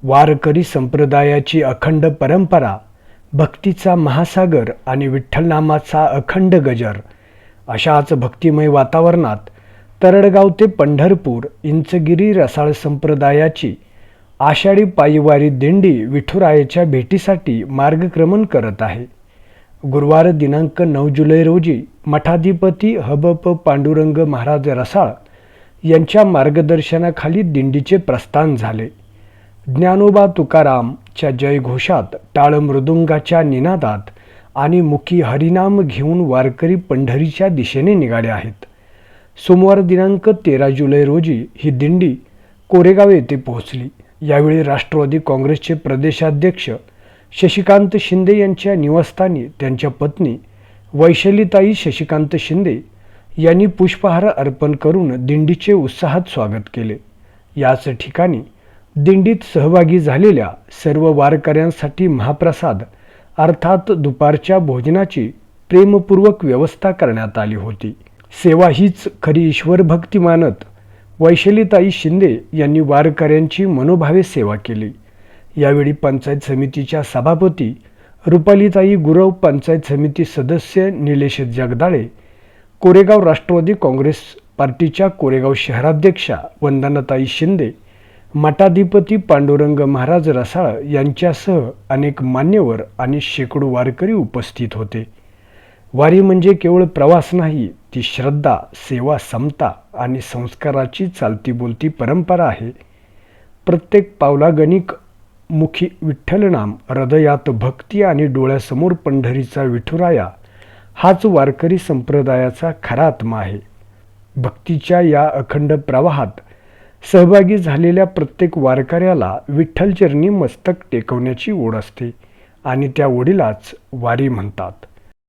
वारकरी संप्रदायाची अखंड परंपरा, भक्तीचा महासागर आणि विठ्ठलनामाचा अखंड गजर अशाच भक्तिमय वातावरणात तरडगाव ते पंढरपूर इंचगिरी रसाळ संप्रदायाची आषाढी पायीवारी दिंडी विठुरायाच्या भेटीसाठी मार्गक्रमण करत आहे. गुरुवार दिनांक 9 जुलै रोजी मठाधिपती हबप पांडुरंग महाराज रसाळ यांच्या मार्गदर्शनाखाली दिंडीचे प्रस्थान झाले. ज्ञानोबा तुकारामच्या जयघोषात, टाळ मृदुंगाच्या निनादात आणि मुखी हरिनाम घेऊन वारकरी पंढरीच्या दिशेने निघाले आहेत. सोमवार दिनांक 13 जुलै रोजी ही दिंडी कोरेगाव येथे पोहोचली. यावेळी राष्ट्रवादी काँग्रेसचे प्रदेशाध्यक्ष शशिकांत शिंदे यांच्या निवासस्थानी त्यांच्या पत्नी वैशालीताई शशिकांत शिंदे यांनी पुष्पहार अर्पण करून दिंडीचे उत्साहात स्वागत केले. याच ठिकाणी दिंडीत सहभागी झालेल्या सर्व वारकऱ्यांसाठी महाप्रसाद अर्थात दुपारच्या भोजनाची प्रेमपूर्वक व्यवस्था करण्यात आली होती. सेवा हीच खरी ईश्वरभक्ती मानत वैशालीताई शिंदे यांनी वारकऱ्यांची मनोभावे सेवा केली. यावेळी पंचायत समितीच्या सभापती रुपालीताई गुरव, पंचायत समिती सदस्य निलेश जगदाळे, कोरेगाव राष्ट्रवादी काँग्रेस पार्टीच्या कोरेगाव शहराध्यक्षा वंदनाताई शिंदे, मठाधिपती पांडुरंग महाराज रसाळ यांच्यासह अनेक मान्यवर आणि शेकडो वारकरी उपस्थित होते. वारी म्हणजे केवळ प्रवास नाही, ती श्रद्धा, सेवा, समता आणि संस्काराची चालती बोलती परंपरा आहे. प्रत्येक पावलागणिक मुखी विठ्ठलनाम, हृदयात भक्ती आणि डोळ्यासमोर पंढरीचा विठुराया हाच वारकरी संप्रदायाचा खरा आत्मा आहे. भक्तीच्या या अखंड प्रवाहात सहभागी झालेल्या प्रत्येक वारकऱ्याला विठ्ठलचरणी मस्तक टेकवण्याची ओढ असते आणि त्या ओढीलाच वारी म्हणतात.